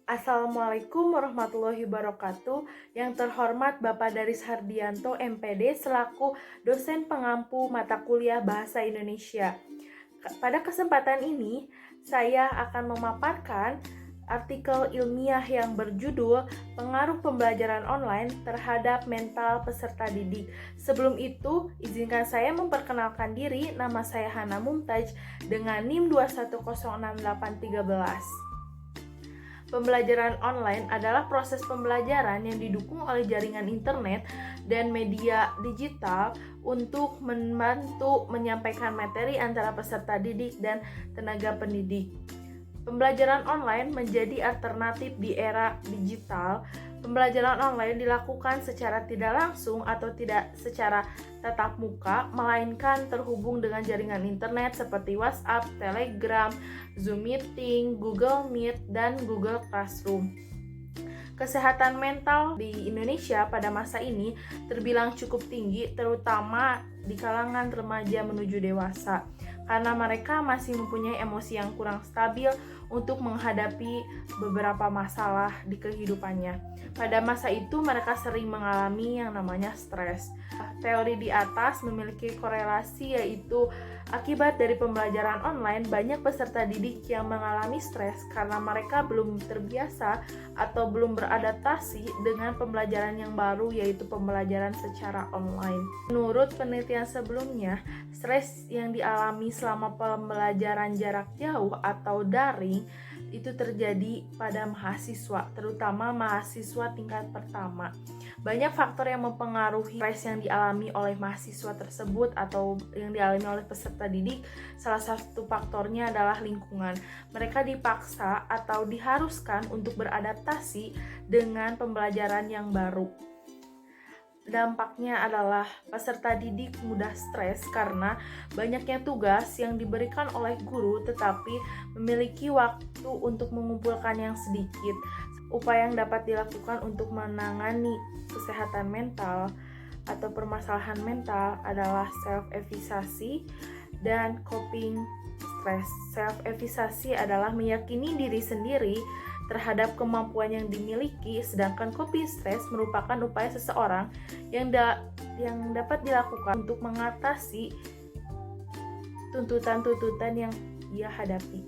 Assalamualaikum warahmatullahi wabarakatuh. Yang terhormat Bapak Daris Hardianto, MPD, selaku dosen pengampu mata kuliah Bahasa Indonesia. Pada kesempatan ini, saya akan memaparkan artikel ilmiah yang berjudul Pengaruh Pembelajaran Online Terhadap Mental Peserta Didik. Sebelum itu, izinkan saya memperkenalkan diri. Nama saya Hana Mumtaj dengan NIM 2106813. Pembelajaran online adalah proses pembelajaran yang didukung oleh jaringan internet dan media digital untuk membantu menyampaikan materi antara peserta didik dan tenaga pendidik. Pembelajaran online menjadi alternatif di era digital. Pembelajaran online dilakukan secara tidak langsung atau tidak secara tatap muka, melainkan terhubung dengan jaringan internet seperti WhatsApp, Telegram, Zoom Meeting, Google Meet, dan Google Classroom. Kesehatan mental di Indonesia pada masa ini terbilang cukup tinggi, terutama di kalangan remaja menuju dewasa, karena mereka masih mempunyai emosi yang kurang stabil untuk menghadapi beberapa masalah di kehidupannya. Pada masa itu mereka sering mengalami yang namanya stres. Teori di atas memiliki korelasi, yaitu akibat dari pembelajaran online, banyak peserta didik yang mengalami stres karena mereka belum terbiasa atau belum beradaptasi dengan pembelajaran yang baru, yaitu pembelajaran secara online. Menurut penelitian sebelumnya, stres yang dialami selama pembelajaran jarak jauh atau daring itu terjadi pada mahasiswa, terutama mahasiswa tingkat pertama. Banyak faktor yang mempengaruhi stres yang dialami oleh mahasiswa tersebut atau yang dialami oleh peserta didik. Salah satu faktornya adalah lingkungan. Mereka dipaksa atau diharuskan untuk beradaptasi dengan pembelajaran yang baru. Dampaknya adalah peserta didik mudah stres karena banyaknya tugas yang diberikan oleh guru tetapi memiliki waktu untuk mengumpulkan yang sedikit. Upaya yang dapat dilakukan untuk menangani kesehatan mental atau permasalahan mental adalah self-evaluasi dan coping stress. Self-evaluasi adalah meyakini diri sendiri terhadap kemampuan yang dimiliki, sedangkan coping stress merupakan upaya seseorang yang dapat dilakukan untuk mengatasi tuntutan-tuntutan yang dia hadapi.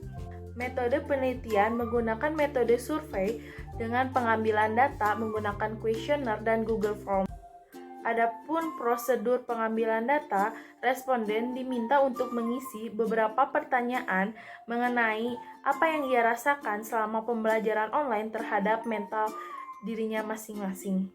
Metode penelitian menggunakan metode survei dengan pengambilan data menggunakan kuesioner dan Google Form. Adapun prosedur pengambilan data, responden diminta untuk mengisi beberapa pertanyaan mengenai apa yang ia rasakan selama pembelajaran online terhadap mental dirinya masing-masing.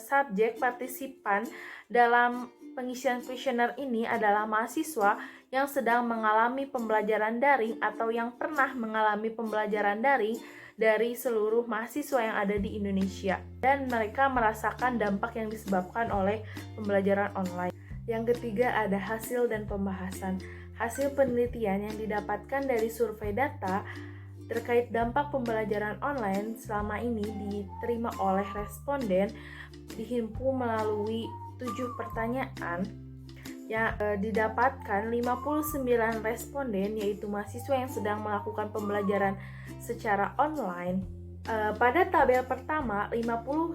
Subjek partisipan dalam pengisian kuesioner ini adalah mahasiswa yang sedang mengalami pembelajaran daring atau yang pernah mengalami pembelajaran daring dari seluruh mahasiswa yang ada di Indonesia, dan mereka merasakan dampak yang disebabkan oleh pembelajaran online. Yang ketiga ada hasil dan pembahasan. Hasil penelitian yang didapatkan dari survei data terkait dampak pembelajaran online selama ini diterima oleh responden dihimpun melalui 7 pertanyaan yang didapatkan 59 responden, yaitu mahasiswa yang sedang melakukan pembelajaran secara online. Pada tabel pertama, 59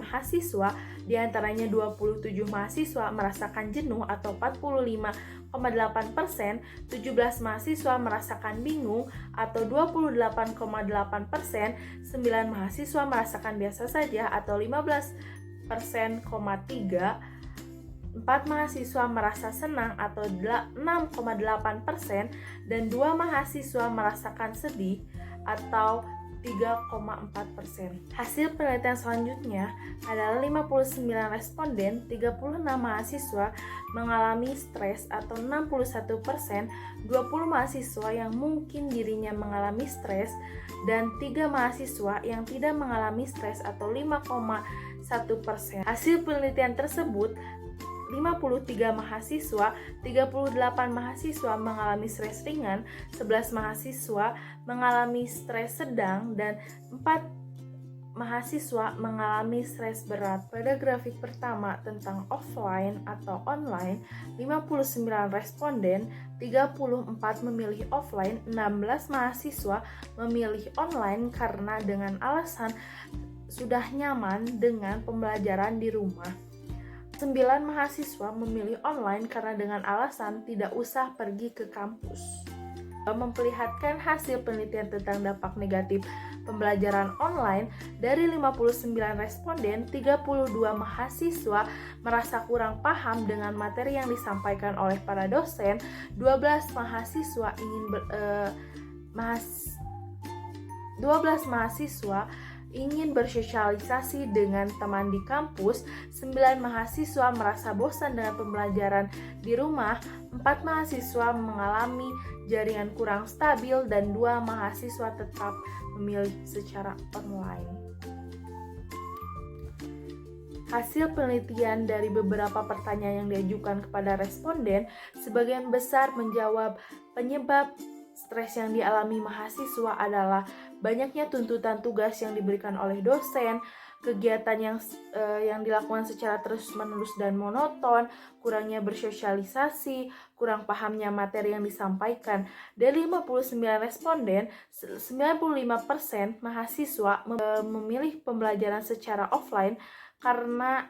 mahasiswa, diantaranya 27 mahasiswa merasakan jenuh atau 45,8%, 17 mahasiswa merasakan bingung atau 28,8%, 9 mahasiswa merasakan biasa saja atau 15,3%, 4 mahasiswa merasa senang atau 6,8%, dan 2 mahasiswa merasakan sedih atau 3,4%. Hasil penelitian selanjutnya adalah 59 responden, 36 mahasiswa mengalami stres atau 61%, 20 mahasiswa yang mungkin dirinya mengalami stres, dan 3 mahasiswa yang tidak mengalami stres atau 5,1%. Hasil penelitian tersebut 53 mahasiswa, 38 mahasiswa mengalami stres ringan, 11 mahasiswa mengalami stres sedang, dan 4 mahasiswa mengalami stres berat. Pada grafik pertama tentang offline atau online, 59 responden, 34 memilih offline, 16 mahasiswa memilih online karena dengan alasan sudah nyaman dengan pembelajaran di rumah. 9 mahasiswa memilih online karena dengan alasan tidak usah pergi ke kampus. Memperlihatkan hasil penelitian tentang dampak negatif pembelajaran online, dari 59 responden, 32 mahasiswa merasa kurang paham dengan materi yang disampaikan oleh para dosen, 12 mahasiswa 12 mahasiswa ingin bersosialisasi dengan teman di kampus, 9 mahasiswa merasa bosan dengan pembelajaran di rumah, 4 mahasiswa mengalami jaringan kurang stabil, dan 2 mahasiswa tetap memilih secara online. Hasil penelitian dari beberapa pertanyaan yang diajukan kepada responden, sebagian besar menjawab penyebab stres yang dialami mahasiswa adalah banyaknya tuntutan tugas yang diberikan oleh dosen, kegiatan yang dilakukan secara terus-menerus dan monoton, kurangnya bersosialisasi, kurang pahamnya materi yang disampaikan. Dari 59 responden, 95% mahasiswa memilih pembelajaran secara offline karena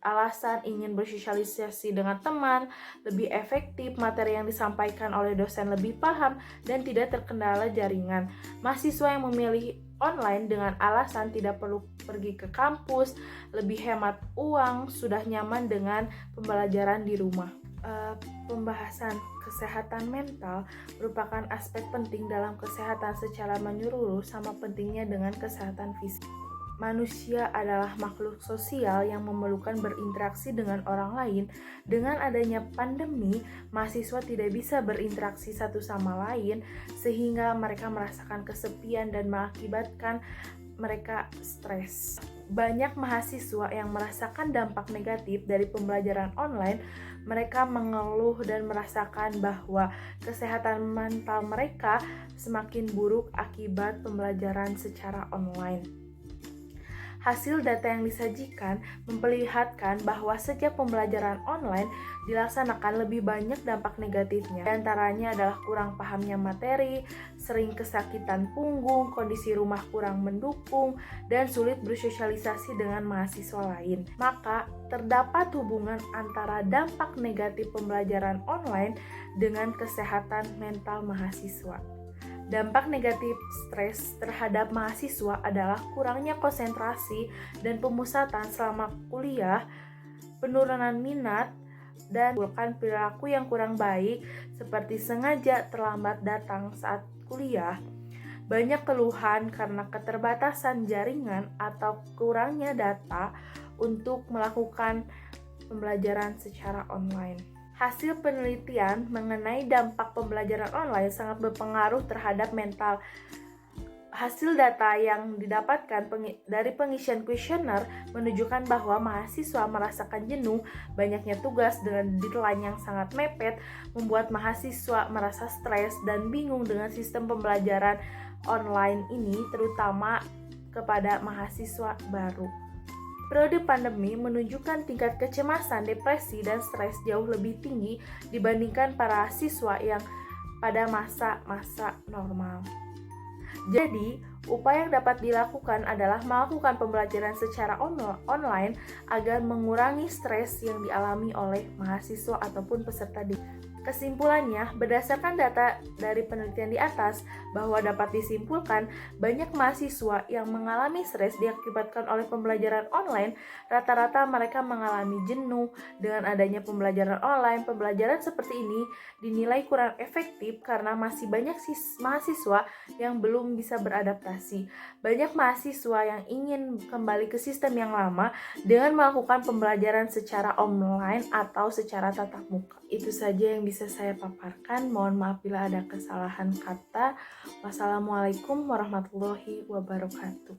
alasan ingin bersosialisasi dengan teman, lebih efektif, materi yang disampaikan oleh dosen lebih paham, dan tidak terkendala jaringan. Mahasiswa yang memilih online dengan alasan tidak perlu pergi ke kampus, lebih hemat uang, sudah nyaman dengan pembelajaran di rumah. Pembahasan kesehatan mental merupakan aspek penting dalam kesehatan secara menyeluruh, sama pentingnya dengan kesehatan fisik. Manusia adalah makhluk sosial yang memerlukan berinteraksi dengan orang lain. Dengan adanya pandemi, mahasiswa tidak bisa berinteraksi satu sama lain, sehingga mereka merasakan kesepian dan mengakibatkan mereka stres. Banyak mahasiswa yang merasakan dampak negatif dari pembelajaran online. Mereka mengeluh dan merasakan bahwa kesehatan mental mereka semakin buruk akibat pembelajaran secara online. Hasil data yang disajikan memperlihatkan bahwa sejak pembelajaran online dilaksanakan, lebih banyak dampak negatifnya. Di antaranya adalah kurang pahamnya materi, sering kesakitan punggung, kondisi rumah kurang mendukung, dan sulit bersosialisasi dengan mahasiswa lain. Maka terdapat hubungan antara dampak negatif pembelajaran online dengan kesehatan mental mahasiswa. Dampak negatif stres terhadap mahasiswa adalah kurangnya konsentrasi dan pemusatan selama kuliah, penurunan minat, dan perilaku yang kurang baik seperti sengaja terlambat datang saat kuliah. Banyak keluhan karena keterbatasan jaringan atau kurangnya data untuk melakukan pembelajaran secara online. Hasil penelitian mengenai dampak pembelajaran online sangat berpengaruh terhadap mental. Hasil data yang didapatkan dari pengisian kuesioner menunjukkan bahwa mahasiswa merasakan jenuh, banyaknya tugas dengan deadline yang sangat mepet, membuat mahasiswa merasa stres dan bingung dengan sistem pembelajaran online ini, terutama kepada mahasiswa baru. Periode pandemi menunjukkan tingkat kecemasan, depresi, dan stres jauh lebih tinggi dibandingkan para siswa yang pada masa-masa normal. Jadi, upaya yang dapat dilakukan adalah melakukan pembelajaran secara online agar mengurangi stres yang dialami oleh mahasiswa ataupun peserta didik. Kesimpulannya, berdasarkan data dari penelitian di atas, bahwa dapat disimpulkan banyak mahasiswa yang mengalami stres diakibatkan oleh pembelajaran online. Rata-rata mereka mengalami jenuh dengan adanya pembelajaran online. Pembelajaran seperti ini dinilai kurang efektif karena masih banyak mahasiswa yang belum bisa beradaptasi. Banyak mahasiswa yang ingin kembali ke sistem yang lama dengan melakukan pembelajaran secara online atau secara tatap muka. Itu saja yang bisa saya paparkan. Mohon maaf bila ada kesalahan kata. Wassalamualaikum warahmatullahi wabarakatuh.